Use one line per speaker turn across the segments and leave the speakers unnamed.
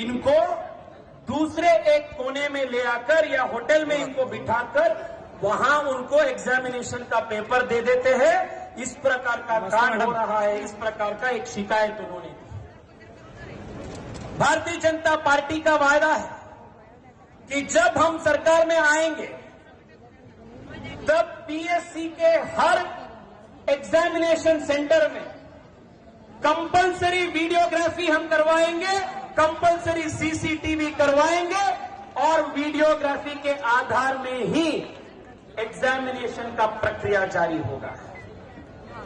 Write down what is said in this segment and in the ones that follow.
इनको दूसरे एक कोने में ले आकर या होटल में इनको बिठाकर वहां उनको एग्जामिनेशन का पेपर दे देते हैं। इस प्रकार का कांड हो रहा है, इस प्रकार का एक शिकायत उन्होंने दी। भारतीय जनता पार्टी का वायदा है कि जब हम सरकार में आएंगे तब पीएससी के हर एग्जामिनेशन सेंटर में कंपलसरी वीडियोग्राफी हम करवाएंगे, कंपलसरी सीसीटीवी करवाएंगे और वीडियोग्राफी के आधार में ही एग्जामिनेशन का प्रक्रिया जारी होगा।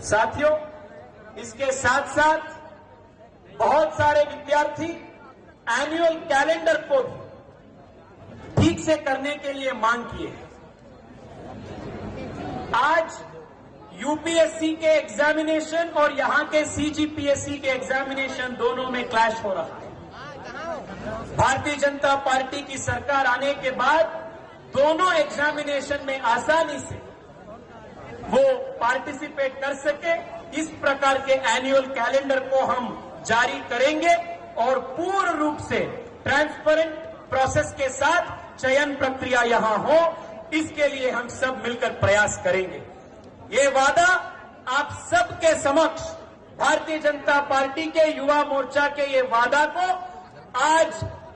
साथियों, इसके साथ साथ बहुत सारे विद्यार्थी एनुअल कैलेंडर को ठीक से करने के लिए मांग किए हैं। आज यूपीएससी के एग्जामिनेशन और यहां के सीजीपीएससी के एग्जामिनेशन दोनों में क्लैश हो रहा है। भारतीय जनता पार्टी की सरकार आने के बाद दोनों एग्जामिनेशन में आसानी से वो पार्टिसिपेट कर सके, इस प्रकार के एनुअल कैलेंडर को हम जारी करेंगे और पूर्ण रूप से ट्रांसपेरेंट प्रोसेस के साथ चयन प्रक्रिया यहां हो, इसके लिए हम सब मिलकर प्रयास करेंगे। ये वादा आप सबके समक्ष भारतीय जनता पार्टी के युवा मोर्चा के ये वादा को आज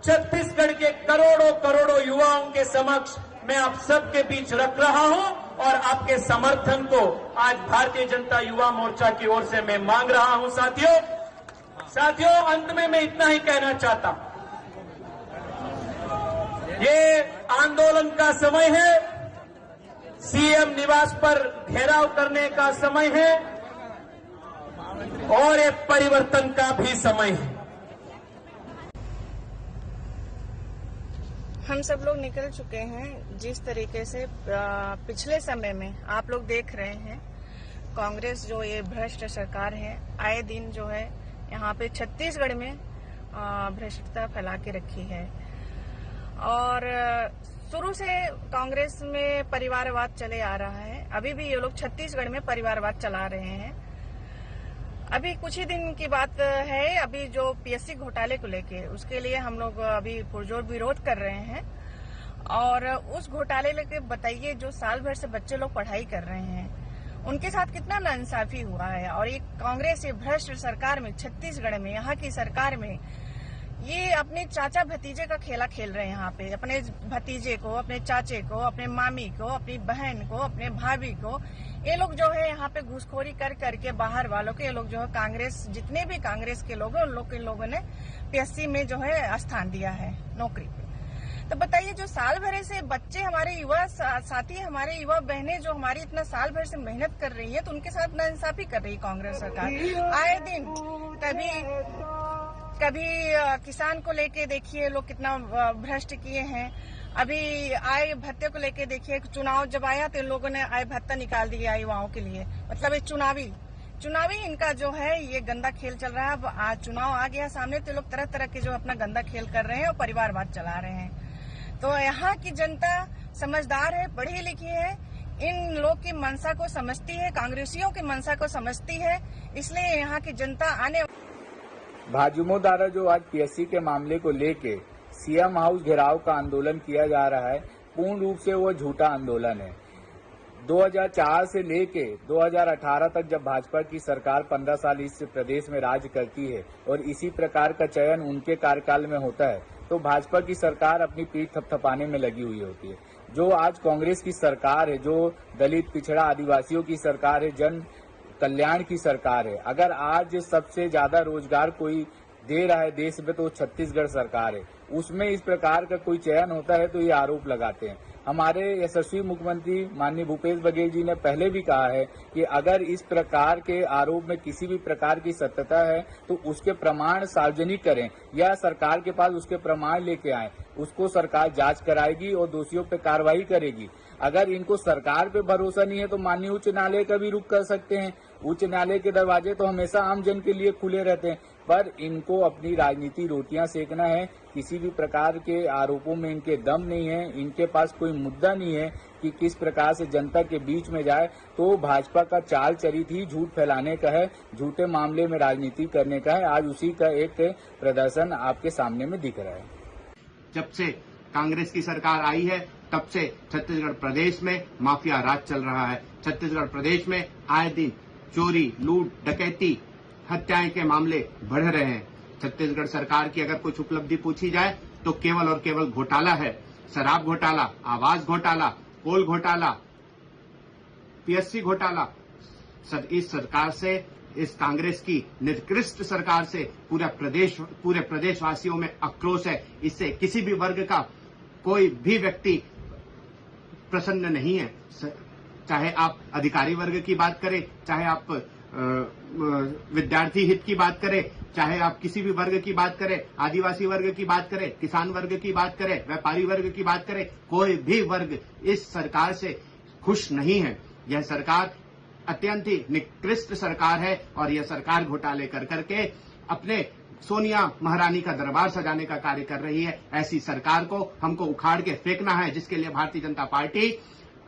छत्तीसगढ़ के करोड़ों करोड़ों युवाओं के समक्ष मैं आप सबके बीच रख रहा हूं और आपके समर्थन को आज भारतीय जनता युवा मोर्चा की ओर से मैं मांग रहा हूं। साथियों, अंत में मैं इतना ही कहना चाहता हूं, ये आंदोलन का समय है, सीएम निवास पर घेराव करने का समय है और ये परिवर्तन का भी समय है।
हम सब लोग निकल चुके हैं। जिस तरीके से पिछले समय में आप लोग देख रहे हैं, कांग्रेस जो ये भ्रष्ट सरकार है, आए दिन जो है यहाँ पे छत्तीसगढ़ में भ्रष्टता फैला के रखी है और शुरू से कांग्रेस में परिवारवाद चले आ रहा है। अभी भी ये लोग छत्तीसगढ़ में परिवारवाद चला रहे हैं। अभी कुछ ही दिन की बात है, अभी जो पीएससी घोटाले को लेके उसके लिए हम लोग अभी पुरजोर विरोध कर रहे हैं और उस घोटाले लेके बताइए, जो साल भर से बच्चे लोग पढ़ाई कर रहे हैं उनके साथ कितना नाइंसाफी हुआ है। और ये कांग्रेस ये भ्रष्ट सरकार में, छत्तीसगढ़ में, यहाँ की सरकार में ये अपने चाचा भतीजे का खेला खेल रहे हैं। यहाँ पे अपने भतीजे को, अपने चाचे को, अपने मामी को, अपनी बहन को, अपने भाभी को, ये लोग जो है यहाँ पे घूसखोरी कर करके बाहर वालों के, ये लोग जो है कांग्रेस, जितने भी कांग्रेस के लोग हैं उन लोग के लोगों ने पीएससी में जो है स्थान दिया है नौकरी पे। तो बताइए, जो साल भर से बच्चे, हमारे युवा साथी, हमारे युवा बहनें जो हमारी इतना साल भर से मेहनत कर रही है, तो उनके साथ नाइंसाफी कर रही कांग्रेस सरकार। आए दिन कभी किसान को लेके देखिए लोग कितना भ्रष्ट किए हैं। अभी आय भत्ते को लेके देखिए, चुनाव जब आया तो इन लोगों ने आय भत्ता निकाल दिया युवाओं के लिए। मतलब ये चुनावी इनका जो है ये गंदा खेल चल रहा है। अब आज चुनाव आ गया सामने तो लोग तरह तरह के जो अपना गंदा खेल कर रहे हैं और परिवारवाद चला रहे हैं। तो यहाँ की जनता समझदार है, पढ़ी लिखी है, इन लोग की मंशा को समझती है, कांग्रेसियों की मंशा को समझती है, इसलिए यहाँ की जनता आने।
भाजयुमो द्वारा जो आज पीएससी के मामले को लेके सीएम हाउस घेराव का आंदोलन किया जा रहा है, पूर्ण रूप से वो झूठा आंदोलन है। 2004 से लेके 2018 तक जब भाजपा की सरकार 15 साल इस प्रदेश में राज करती है और इसी प्रकार का चयन उनके कार्यकाल में होता है, तो भाजपा की सरकार अपनी पीठ थपथपाने में लगी हुई होती है। जो आज कांग्रेस की सरकार है, जो दलित पिछड़ा आदिवासियों की सरकार है, जन कल्याण की सरकार है, अगर आज सबसे ज्यादा रोजगार कोई दे रहा है देश में तो छत्तीसगढ़ सरकार है, उसमें इस प्रकार का कोई चयन होता है तो ये आरोप लगाते हैं। हमारे यशस्वी मुख्यमंत्री माननीय भूपेश बघेल जी ने पहले भी कहा है कि अगर इस प्रकार के आरोप में किसी भी प्रकार की सत्यता है तो उसके प्रमाण सार्वजनिक करें या सरकार के पास उसके प्रमाण लेके आए, उसको सरकार जांच कराएगी और दोषियों पे कार्रवाई करेगी। अगर इनको सरकार पे भरोसा नहीं है तो माननीय उच्च न्यायालय का भी रुख कर सकते हैं। उच्च न्यायालय के दरवाजे तो हमेशा आम जन के लिए खुले रहते हैं। पर इनको अपनी राजनीति रोटियां सेकना है। किसी भी प्रकार के आरोपों में इनके दम नहीं है, इनके पास कोई मुद्दा नहीं है कि किस प्रकार से जनता के बीच में जाए। तो भाजपा का चाल चरित ही झूठ फैलाने का है, झूठे मामले में राजनीति करने का है। आज उसी का एक प्रदर्शन आपके सामने में दिख रहा है।
जब से कांग्रेस की सरकार आई है तब से छत्तीसगढ़ प्रदेश में माफिया राज चल रहा है। छत्तीसगढ़ प्रदेश में आए दिन चोरी, लूट, डकैती, हत्याएं के मामले बढ़ रहे हैं। छत्तीसगढ़ सरकार की अगर कुछ उपलब्धि पूछी जाए तो केवल और केवल घोटाला है। शराब घोटाला, आवास घोटाला, कोल घोटाला, पीएससी घोटाला। इस सरकार से, इस कांग्रेस की निकृष्ट सरकार से पूरे प्रदेशवासियों में आक्रोश है। इससे किसी भी वर्ग का कोई भी व्यक्ति प्रसन्न नहीं है। चाहे आप अधिकारी वर्ग की बात करें, चाहे आप विद्यार्थी हित की बात करें, चाहे आप किसी भी वर्ग की बात करें, आदिवासी वर्ग की बात करें, किसान वर्ग की बात करें, व्यापारी वर्ग की बात करें, कोई भी वर्ग इस सरकार से खुश नहीं है। यह सरकार अत्यंत ही निकृष्ट सरकार है और यह सरकार घोटाले कर करके अपने सोनिया महारानी का दरबार सजाने का कार्य कर रही है। ऐसी सरकार को हमको उखाड़ के फेंकना है, जिसके लिए भारतीय जनता पार्टी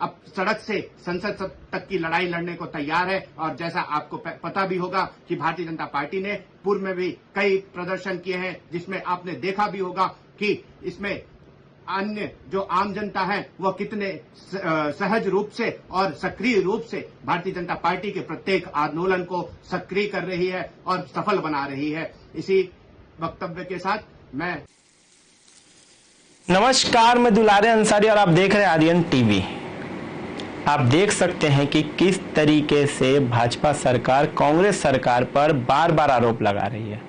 अब सड़क से संसद तक की लड़ाई लड़ने को तैयार है। और जैसा आपको पता भी होगा कि भारतीय जनता पार्टी ने पूर्व में भी कई प्रदर्शन किए हैं, जिसमें आपने देखा भी होगा कि इसमें अन्य जो आम जनता है वह कितने सहज रूप से और सक्रिय रूप से भारतीय जनता पार्टी के प्रत्येक आंदोलन को सक्रिय कर रही है और सफल बना रही है। इसी वक्तव्य के साथ मैं
नमस्कार, मैं दुलारे अंसारी और आप देख रहे हैं आर्यन टीवी। आप देख सकते हैं कि किस तरीके से भाजपा सरकार कांग्रेस सरकार पर बार बार आरोप लगा रही है।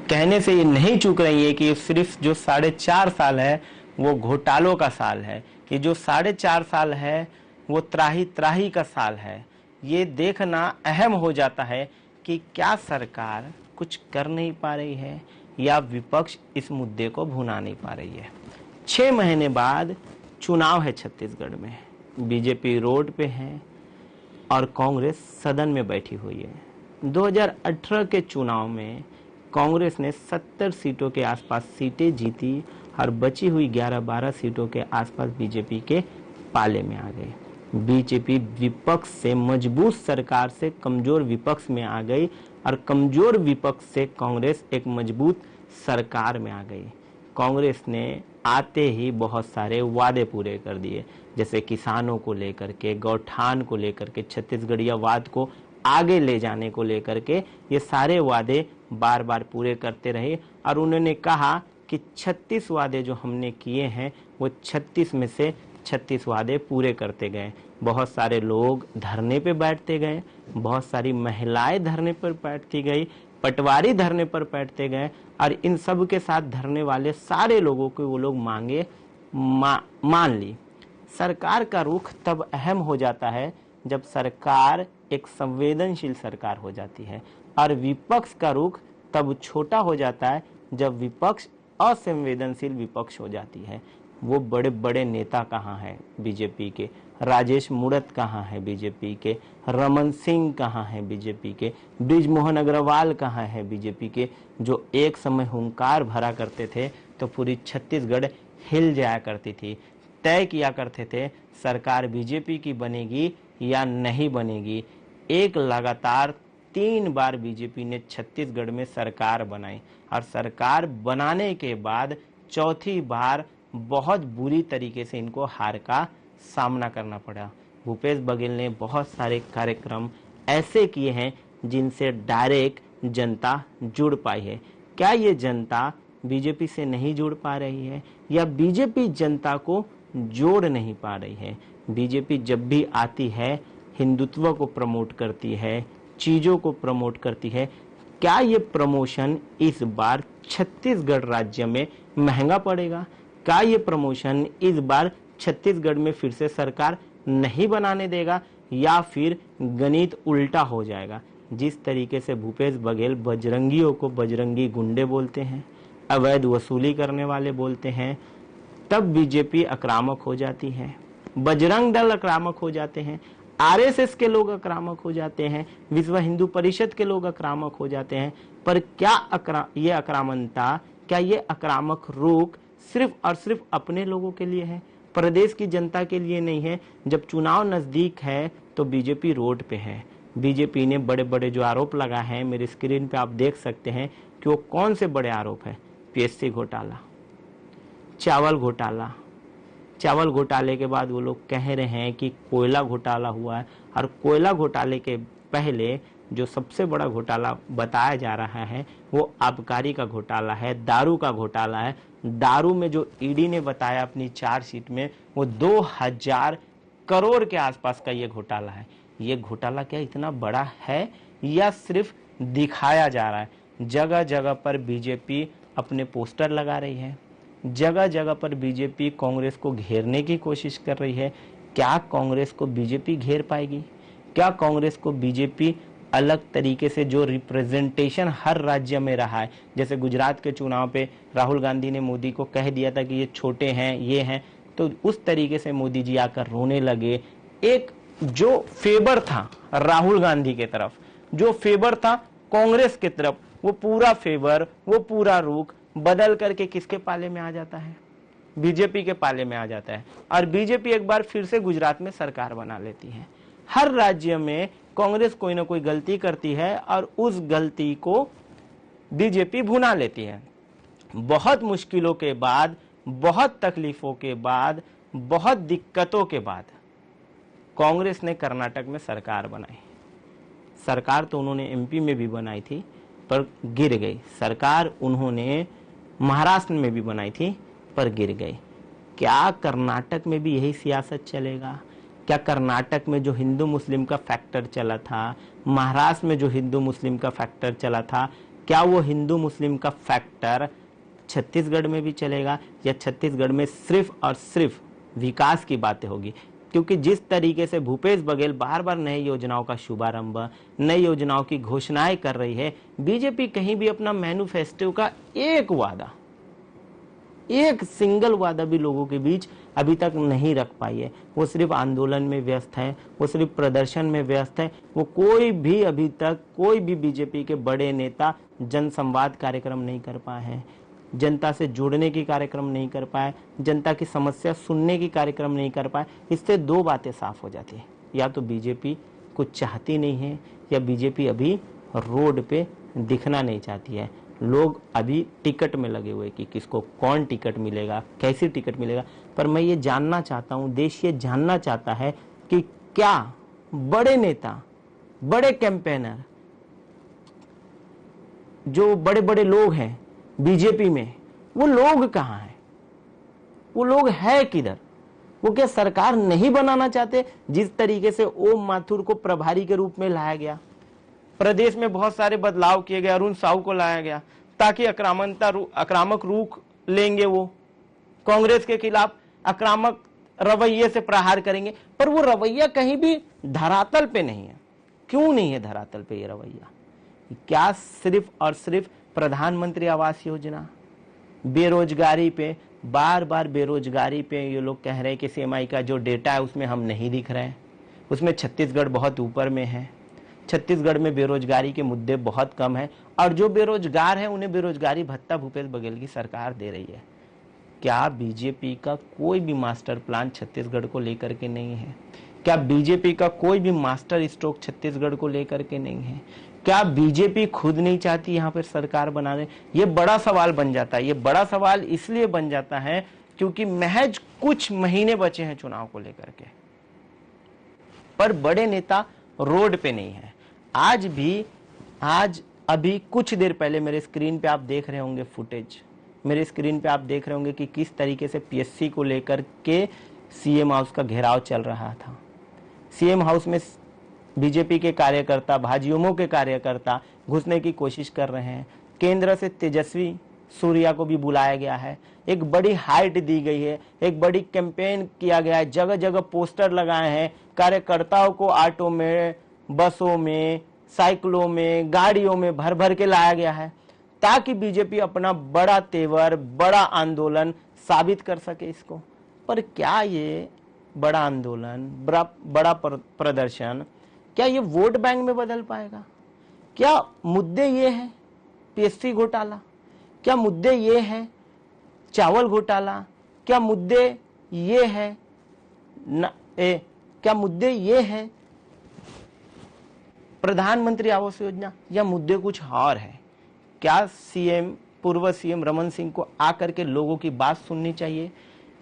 कहने से ये नहीं चूक रही है कि सिर्फ जो 4.5 साल है वो घोटालों का साल है, कि जो 4.5 साल है वो त्राही त्राही का साल है। ये देखना अहम हो जाता है कि क्या सरकार कुछ कर नहीं पा रही है या विपक्ष इस मुद्दे को भुना नहीं पा रही है। 6 महीने बाद चुनाव है छत्तीसगढ़ में, बीजेपी रोड पे है और कांग्रेस सदन में बैठी हुई है। 2018 के चुनाव में कांग्रेस ने 70 सीटों के आसपास सीटें जीती और बची हुई 11-12 सीटों के आसपास बीजेपी के पाले में आ गई। बीजेपी विपक्ष से मजबूत सरकार से कमजोर विपक्ष में आ गई और कमजोर विपक्ष से कांग्रेस एक मजबूत सरकार में आ गई। कांग्रेस ने आते ही बहुत सारे वादे पूरे कर दिए, जैसे किसानों को लेकर के, गौठान को लेकर के, छत्तीसगढ़ियावाद को आगे ले जाने को लेकर के ये सारे वादे बार बार पूरे करते रहे। और उन्होंने कहा कि 36 वादे जो हमने किए हैं वो 36 में से 36 वादे पूरे करते गए। बहुत सारे लोग धरने पे बैठते गए, बहुत सारी महिलाएं धरने पर बैठती गई, पटवारी धरने पर बैठते गए और इन सब के साथ धरने वाले सारे लोगों को वो लोग मांगे मान ली। सरकार का रुख तब अहम हो जाता है जब सरकार एक संवेदनशील सरकार हो जाती है और विपक्ष का रुख तब छोटा हो जाता है जब विपक्ष असंवेदनशील विपक्ष हो जाती है। वो बड़े बड़े नेता कहाँ हैं बीजेपी के? राजेश मूणत कहाँ है बीजेपी के? रमन सिंह कहाँ है बीजेपी के? बृजमोहन अग्रवाल कहाँ है बीजेपी के? जो एक समय हुंकार भरा करते थे तो पूरी छत्तीसगढ़ हिल जाया करती थी, तय किया करते थे सरकार बीजेपी की बनेगी या नहीं बनेगी। एक लगातार 3 बार बीजेपी ने छत्तीसगढ़ में सरकार बनाई और सरकार बनाने के बाद चौथी बार बहुत बुरी तरीके से इनको हार का सामना करना पड़ा। भूपेश बघेल ने बहुत सारे कार्यक्रम ऐसे किए हैं जिनसे डायरेक्ट जनता जुड़ पाई है। क्या ये जनता बीजेपी से नहीं जुड़ पा रही है या बीजेपी जनता को जोड़ नहीं पा रही है? बीजेपी जब भी आती है हिंदुत्व को प्रमोट करती है, चीजों को प्रमोट करती है। क्या ये प्रमोशन इस बार छत्तीसगढ़ राज्य में महंगा पड़ेगा? क्या ये प्रमोशन इस बार छत्तीसगढ़ में फिर से सरकार नहीं बनाने देगा या फिर गणित उल्टा हो जाएगा? जिस तरीके से भूपेश बघेल बजरंगियों को बजरंगी गुंडे बोलते हैं, अवैध वसूली करने वाले बोलते हैं, तब बीजेपी आक्रामक हो जाती है, बजरंग दल आक्रामक हो जाते हैं। आरएसएस के लोग आक्रामक हो जाते हैं, विश्व हिंदू परिषद के लोग आक्रामक हो जाते हैं। पर क्या ये आक्रामकता, क्या ये आक्रामक रुख सिर्फ और सिर्फ अपने लोगों के लिए है, प्रदेश की जनता के लिए नहीं है? जब चुनाव नजदीक है तो बीजेपी रोड पे है। बीजेपी ने बड़े बड़े जो आरोप लगा है, मेरे स्क्रीन पे आप देख सकते हैं कि वो कौन से बड़े आरोप है। पीएससी घोटाला, चावल घोटाला, चावल घोटाले के बाद वो लोग कह रहे हैं कि कोयला घोटाला हुआ है, और कोयला घोटाले के पहले जो सबसे बड़ा घोटाला बताया जा रहा है वो आबकारी का घोटाला है, दारू का घोटाला है। दारू में जो ईडी ने बताया अपनी चार्जशीट में, वो 2000 करोड़ के आसपास का ये घोटाला है। ये घोटाला क्या इतना बड़ा है या सिर्फ दिखाया जा रहा है? जगह जगह पर बीजेपी अपने पोस्टर लगा रही है, जगह जगह पर बीजेपी कांग्रेस को घेरने की कोशिश कर रही है। क्या कांग्रेस को बीजेपी घेर पाएगी? क्या कांग्रेस को बीजेपी अलग तरीके से, जो रिप्रेजेंटेशन हर राज्य में रहा है, जैसे गुजरात के चुनाव पे राहुल गांधी ने मोदी को कह दिया था कि ये छोटे हैं, ये हैं, तो उस तरीके से मोदी जी आकर रोने लगे। एक जो फेवर था राहुल गांधी के तरफ, जो फेवर था कांग्रेस की तरफ, वो पूरा फेवर, वो पूरा रुख बदल करके किसके पाले में आ जाता है? बीजेपी के पाले में आ जाता है। और बीजेपी एक बार फिर से गुजरात में सरकार बना लेती है। हर राज्य में कांग्रेस कोई ना कोई गलती करती है और उस गलती को बीजेपी भुना लेती है। बहुत मुश्किलों के बाद, बहुत तकलीफों के बाद, बहुत दिक्कतों के बाद कांग्रेस ने कर्नाटक में सरकार बनाई। सरकार तो उन्होंने एमपी में भी बनाई थी पर गिर गई। सरकार उन्होंने महाराष्ट्र में भी बनाई थी पर गिर गई। क्या कर्नाटक में भी यही सियासत चलेगा? क्या कर्नाटक में जो हिंदू मुस्लिम का फैक्टर चला था, महाराष्ट्र में जो हिंदू मुस्लिम का फैक्टर चला था, क्या वो हिंदू मुस्लिम का फैक्टर छत्तीसगढ़ में भी चलेगा? या छत्तीसगढ़ में सिर्फ और सिर्फ विकास की बातें होगी? क्योंकि जिस तरीके से भूपेश बघेल बार बार नई योजनाओं का शुभारंभ, नई योजनाओं की घोषणाएं कर रही है, बीजेपी कहीं भी अपना मैनिफेस्टो का एक वादा, एक सिंगल वादा भी लोगों के बीच अभी तक नहीं रख पाई है। वो सिर्फ आंदोलन में व्यस्त है, वो सिर्फ प्रदर्शन में व्यस्त है। वो कोई भी अभी तक कोई भी बीजेपी के बड़े नेता जनसंवाद कार्यक्रम नहीं कर पाए हैं, जनता से जुड़ने की कार्यक्रम नहीं कर पाए, जनता की समस्या सुनने की कार्यक्रम नहीं कर पाए। इससे दो बातें साफ हो जाती है, या तो बीजेपी कुछ चाहती नहीं है या बीजेपी अभी रोड पे दिखना नहीं चाहती है। लोग अभी टिकट में लगे हुए कि किसको कौन टिकट मिलेगा, कैसी टिकट मिलेगा। पर मैं ये जानना चाहता हूँ, देश ये जानना चाहता है कि क्या बड़े नेता, बड़े कैंपेनर, जो बड़े बड़े लोग हैं बीजेपी में, वो लोग कहाँ हैं? वो लोग है किधर? वो क्या सरकार नहीं बनाना चाहते? जिस तरीके से ओम माथुर को प्रभारी के रूप में लाया गया, प्रदेश में बहुत सारे बदलाव किए गए, अरुण साहू को लाया गया ताकि आक्रामक रुख लेंगे, वो कांग्रेस के खिलाफ आक्रामक रवैये से प्रहार करेंगे। पर वो रवैया कहीं भी धरातल पे नहीं है। क्यों नहीं है धरातल पे ये रवैया? क्या सिर्फ और सिर्फ प्रधानमंत्री आवास योजना, बेरोजगारी पे, बार बार बेरोजगारी पे ये लोग कह रहे हैं कि सीएमआई का जो डेटा है उसमें हम नहीं दिख रहे हैं, उसमें छत्तीसगढ़ बहुत ऊपर में है, छत्तीसगढ़ में बेरोजगारी के मुद्दे बहुत कम है, और जो बेरोजगार है उन्हें बेरोजगारी भत्ता भूपेश बघेल की सरकार दे रही है। क्या बीजेपी का कोई भी मास्टर प्लान छत्तीसगढ़ को लेकर के नहीं है? क्या बीजेपी का कोई भी मास्टर स्ट्रोक छत्तीसगढ़ को लेकर के नहीं है? क्या बीजेपी खुद नहीं चाहती यहाँ पर सरकार बनाने? ये बड़ा सवाल बन जाता है। ये बड़ा सवाल इसलिए बन जाता है क्योंकि महज कुछ महीने बचे हैं चुनाव को लेकर के, पर बड़े नेता रोड पे नहीं है। आज अभी कुछ देर पहले मेरे स्क्रीन पे आप देख रहे होंगे फुटेज, मेरे स्क्रीन पे आप देख रहे होंगे कि किस तरीके से पीएससी को लेकर के सीएम हाउस का घेराव चल रहा था। सीएम हाउस में बीजेपी के कार्यकर्ता, भाजयुमो के कार्यकर्ता घुसने की कोशिश कर रहे हैं। केंद्र से तेजस्वी सूर्या को भी बुलाया गया है, एक बड़ी हाइट दी गई है, एक बड़ी कैंपेन किया गया है, जगह जगह पोस्टर लगाए हैं, कार्यकर्ताओं को ऑटो में, बसों में, साइकिलों में, गाड़ियों में भर भर के लाया गया है ताकि बीजेपी अपना बड़ा तेवर, बड़ा आंदोलन साबित कर सके इसको। पर क्या ये बड़ा आंदोलन, बड़ा प्रदर्शन, क्या ये वोट बैंक में बदल पाएगा? क्या मुद्दे ये हैं पीएससी घोटाला, क्या मुद्दे ये हैं चावल घोटाला, क्या मुद्दे ये हैं क्या मुद्दे ये हैं प्रधानमंत्री आवास योजना, या मुद्दे कुछ और है? क्या पूर्व सीएम रमन सिंह को आकर के लोगों की बात सुननी चाहिए?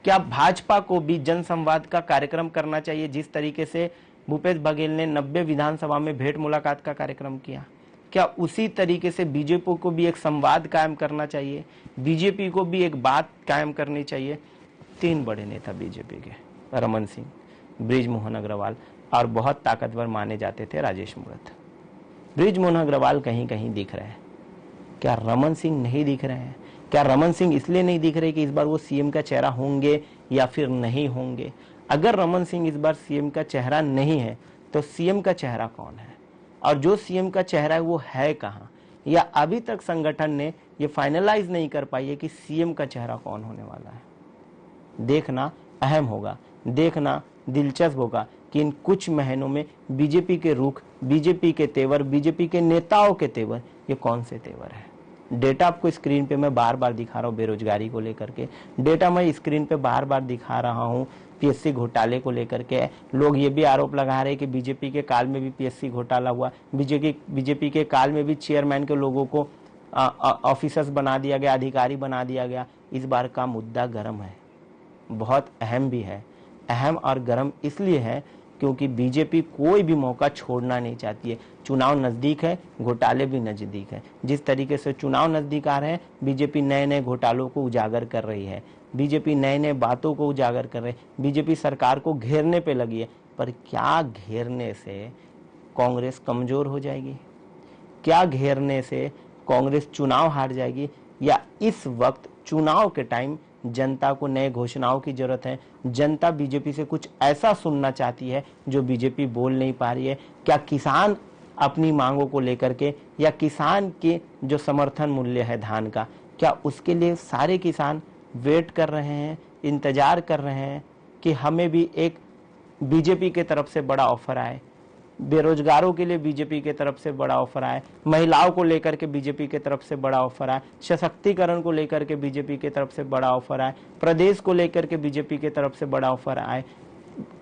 क्या भाजपा को भी जनसंवाद का कार्यक्रम करना चाहिए जिस तरीके से भूपेश बघेल ने 90 विधानसभा में भेंट मुलाकात का कार्यक्रम किया? क्या उसी तरीके से बीजेपी को भी एक संवाद कायम करना चाहिए? बीजेपी को भी एक बात कायम करनी चाहिए। 3 बड़े नेता बीजेपी के, रमन सिंह, बृजमोहन अग्रवाल और बहुत ताकतवर माने जाते थे राजेश मूणत। बृजमोहन अग्रवाल कहीं कहीं दिख रहे हैं, क्या रमन सिंह नहीं दिख रहे हैं? क्या रमन सिंह इसलिए नहीं दिख रहे कि इस बार वो सीएम का चेहरा होंगे या फिर नहीं होंगे? अगर रमन सिंह इस बार सीएम का चेहरा नहीं है तो सीएम का चेहरा कौन है? और जो सीएम का चेहरा है वो है कहां? या अभी तक संगठन ने ये फाइनलाइज नहीं कर पाई है कि सीएम का चेहरा कौन होने वाला है। देखना अहम होगा, देखना दिलचस्प होगा कि इन कुछ महीनों में बीजेपी के रुख, बीजेपी के तेवर, बीजेपी के नेताओं के तेवर, ये कौन से तेवर है। डेटा आपको स्क्रीन पे मैं बार बार दिखा रहा हूँ बेरोजगारी को लेकर के, डेटा मैं स्क्रीन पे बार बार दिखा रहा हूँ पीएससी घोटाले को लेकर के। लोग ये भी आरोप लगा रहे हैं कि बीजेपी के काल में भी पीएससी घोटाला हुआ, बीजेपी के काल में भी चेयरमैन के लोगों को ऑफिसर्स बना दिया गया, अधिकारी बना दिया गया। इस बार का मुद्दा गर्म है, बहुत अहम भी है। अहम और गर्म इसलिए है क्योंकि बीजेपी कोई भी मौका छोड़ना नहीं चाहती है। चुनाव नजदीक है, घोटाले भी नजदीक है। जिस तरीके से चुनाव नजदीक आ रहे हैं, बीजेपी नए नए घोटालों को उजागर कर रही है, बीजेपी नए नए बातों को उजागर कर रही है, बीजेपी सरकार को घेरने पे लगी है। पर क्या घेरने से कांग्रेस कमजोर हो जाएगी? क्या घेरने से कांग्रेस चुनाव हार जाएगी? या इस वक्त चुनाव के टाइम जनता को नए घोषणाओं की जरूरत है? जनता बीजेपी से कुछ ऐसा सुनना चाहती है जो बीजेपी बोल नहीं पा रही है। क्या किसान अपनी मांगों को लेकर के, या किसान के जो समर्थन मूल्य है धान का, क्या उसके लिए सारे किसान वेट कर रहे हैं, इंतजार कर रहे हैं कि हमें भी एक बीजेपी के तरफ से बड़ा ऑफर आए? बेरोजगारों के लिए बीजेपी के तरफ से बड़ा ऑफर आए, महिलाओं को लेकर के बीजेपी के तरफ से बड़ा ऑफर आए, सशक्तिकरण को लेकर के बीजेपी के तरफ से बड़ा ऑफर आए, प्रदेश को लेकर के बीजेपी के तरफ से बड़ा ऑफर आए,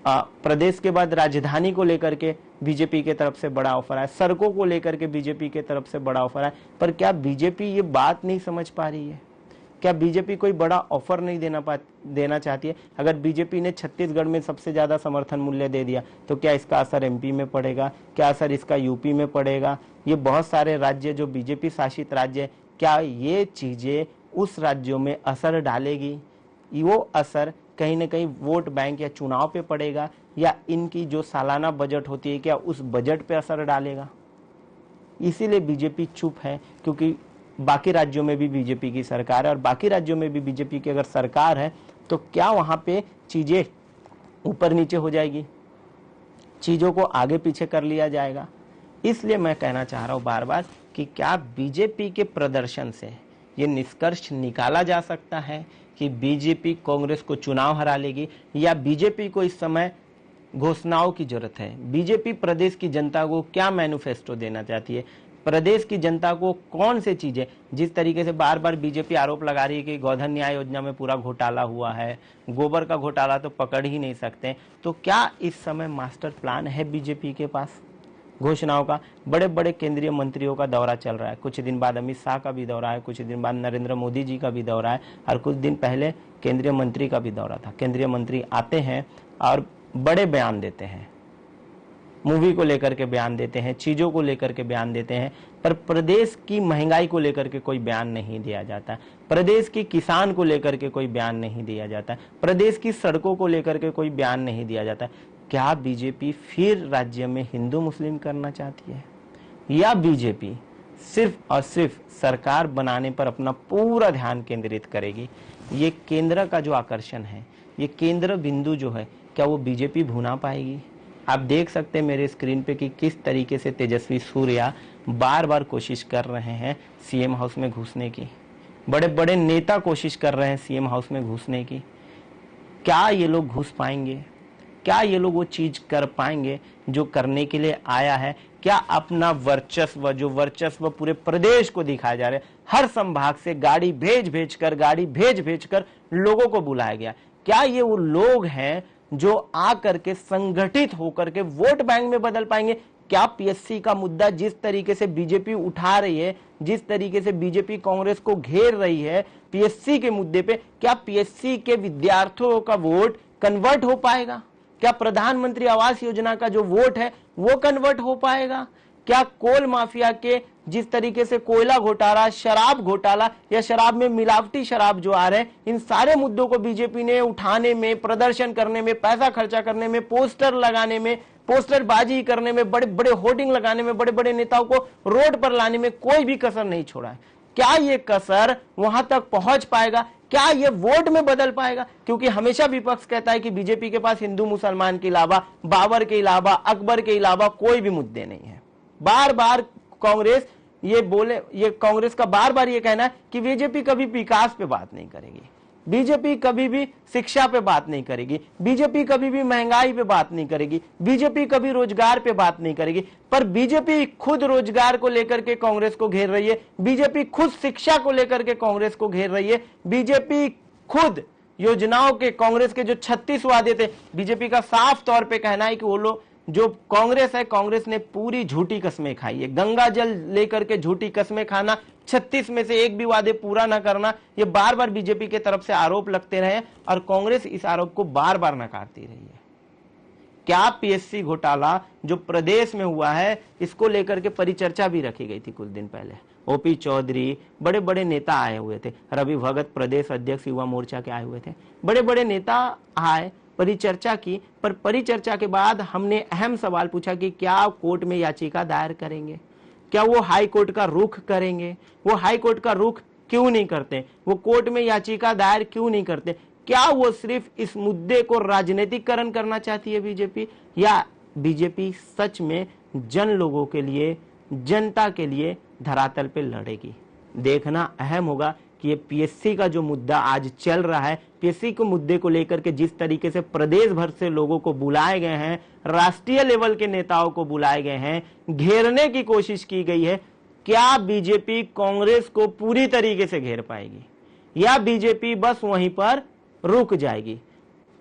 प्रदेश के बाद राजधानी को लेकर के बीजेपी के तरफ से बड़ा ऑफर आए, सड़कों को लेकर के बीजेपी के तरफ से बड़ा ऑफर आए। पर क्या बीजेपी ये बात नहीं समझ पा रही है? क्या बीजेपी कोई बड़ा ऑफर नहीं देना चाहती है? अगर बीजेपी ने छत्तीसगढ़ में सबसे ज्यादा समर्थन मूल्य दे दिया तो क्या इसका असर एमपी में पड़ेगा? क्या असर इसका यूपी में पड़ेगा? ये बहुत सारे राज्य जो बीजेपी शासित राज्य है, क्या ये चीजें उस राज्यों में असर डालेगी? वो असर कहीं ना कहीं वोट बैंक या चुनाव पे पड़ेगा, या इनकी जो सालाना बजट होती है क्या उस बजट पे असर डालेगा? इसीलिए बीजेपी चुप है, क्योंकि बाकी राज्यों में भी बीजेपी की सरकार है, और बाकी राज्यों में भी बीजेपी की अगर सरकार है तो क्या वहां पे चीजें ऊपर नीचे हो जाएगी, चीजों को आगे पीछे कर लिया जाएगा? इसलिए मैं कहना चाह रहा हूं बार बार कि क्या बीजेपी के प्रदर्शन से ये निष्कर्ष निकाला जा सकता है कि बीजेपी कांग्रेस को चुनाव हरा लेगी, या बीजेपी को इस समय घोषणाओं की जरूरत है? बीजेपी प्रदेश की जनता को क्या मैनिफेस्टो देना चाहती है? प्रदेश की जनता को कौन से चीजें, जिस तरीके से बार बार बीजेपी आरोप लगा रही है कि गोधन न्याय योजना में पूरा घोटाला हुआ है, गोबर का घोटाला तो पकड़ ही नहीं सकते, तो क्या इस समय मास्टर प्लान है बीजेपी के पास घोषणाओं का? बड़े बड़े केंद्रीय मंत्रियों का दौरा चल रहा है, कुछ दिन बाद अमित शाह का भी दौरा है, कुछ दिन बाद नरेंद्र मोदी जी का भी दौरा है, और कुछ दिन पहले केंद्रीय मंत्री का भी दौरा था। केंद्रीय मंत्री आते हैं और बड़े बयान देते हैं, मूवी को लेकर के बयान देते हैं, चीजों को लेकर के बयान देते हैं, पर प्रदेश की महंगाई को लेकर के कोई बयान नहीं दिया जाता, प्रदेश की किसान को लेकर के कोई बयान नहीं दिया जाता, प्रदेश की सड़कों को लेकर के कोई बयान नहीं दिया जाता। क्या बीजेपी फिर राज्य में हिंदू मुस्लिम करना चाहती है, या बीजेपी सिर्फ और सिर्फ सरकार बनाने पर अपना पूरा ध्यान केंद्रित करेगी? ये केंद्र का जो आकर्षण है, ये केंद्र बिंदु जो है, क्या वो बीजेपी भुना पाएगी? आप देख सकते हैं मेरे स्क्रीन पे कि किस तरीके से तेजस्वी सूर्या बार बार कोशिश कर रहे हैं सीएम हाउस में घुसने की, बड़े बड़े नेता कोशिश कर रहे हैं सीएम हाउस में घुसने की। क्या ये लोग घुस पाएंगे? क्या ये लोग वो चीज कर पाएंगे जो करने के लिए आया है? क्या अपना वर्चस्व, जो वर्चस्व पूरे प्रदेश को दिखाया जा रहा है, हर संभाग से गाड़ी भेज भेज कर लोगों को बुलाया गया, क्या ये वो लोग हैं जो आकर के संगठित होकर के वोट बैंक में बदल पाएंगे? क्या पीएससी का मुद्दा जिस तरीके से बीजेपी उठा रही है, जिस तरीके से बीजेपी कांग्रेस को घेर रही है पीएससी के मुद्दे पे, क्या पीएससी के विद्यार्थियों का वोट कन्वर्ट हो पाएगा? क्या प्रधानमंत्री आवास योजना का जो वोट है वो कन्वर्ट हो पाएगा? क्या कोल माफिया के जिस तरीके से कोयला घोटाला, शराब घोटाला या शराब में मिलावटी शराब जो आ रहे हैं, इन सारे मुद्दों को बीजेपी ने उठाने में, प्रदर्शन करने में, पैसा खर्चा करने में, पोस्टर लगाने में, पोस्टरबाजी करने में, बड़े बड़े होर्डिंग लगाने में, बड़े बड़े नेताओं को रोड पर लाने में कोई भी कसर नहीं छोड़ा है। क्या ये कसर वहां तक पहुंच पाएगा? क्या ये वोट में बदल पाएगा? क्योंकि हमेशा विपक्ष कहता है कि बीजेपी के पास हिंदू मुसलमान के अलावा, बाबर के अलावा, अकबर के अलावा कोई भी मुद्दे नहीं है। बार बार कांग्रेस कांग्रेस का बार बार ये कहना है कि बीजेपी कभी विकास पे बात नहीं करेगी, बीजेपी कभी भी शिक्षा पे बात नहीं करेगी, बीजेपी कभी भी महंगाई पे बात नहीं करेगी, बीजेपी कभी रोजगार पे बात नहीं करेगी। पर बीजेपी खुद रोजगार को लेकर के कांग्रेस को घेर रही है, बीजेपी खुद शिक्षा को लेकर के कांग्रेस को घेर रही है, बीजेपी खुद योजनाओं के, कांग्रेस के जो 36 वादे थे, बीजेपी का साफ तौर पे कहना है कि वो लोग जो कांग्रेस है, कांग्रेस ने पूरी झूठी कस्में खाई है। गंगा जल लेकर के झूठी कस्में खाना, 36 में से एक भी वादे पूरा ना करना, ये बार बार बीजेपी के तरफ से आरोप लगते रहे और कांग्रेस इस आरोप को बार बार नकारती रही है। क्या पीएससी घोटाला जो प्रदेश में हुआ है, इसको लेकर के परिचर्चा भी रखी गई थी कुछ दिन पहले। ओपी चौधरी, बड़े बड़े नेता आए हुए थे, रवि भगत प्रदेश अध्यक्ष युवा मोर्चा के आए हुए थे, बड़े बड़े नेता आए, परिचर्चा की। पर परिचर्चा के बाद हमने अहम सवाल पूछा कि क्या कोर्ट में याचिका दायर करेंगे, क्या वो हाई कोर्ट का रुख करेंगे? वो हाई कोर्ट का रुख क्यों नहीं करते? वो कोर्ट में याचिका दायर क्यों नहीं करते? क्या वो सिर्फ इस मुद्दे को राजनीतिकरण करना चाहती है बीजेपी, या बीजेपी सच में जन लोगों के लिए, जनता के लिए धरातल पे लड़ेगी? देखना अहम होगा कि ये पीएससी का जो मुद्दा आज चल रहा है, पीएससी के मुद्दे को लेकर के जिस तरीके से प्रदेश भर से लोगों को बुलाए गए हैं, राष्ट्रीय लेवल के नेताओं को बुलाए गए हैं, घेरने की कोशिश की गई है, क्या बीजेपी कांग्रेस को पूरी तरीके से घेर पाएगी या बीजेपी बस वहीं पर रुक जाएगी?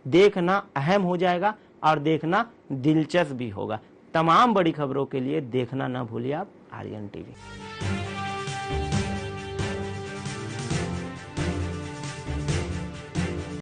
देखना अहम हो जाएगा और देखना दिलचस्प भी होगा। तमाम बड़ी खबरों के लिए देखना ना भूलिए आप आर्यन टीवी।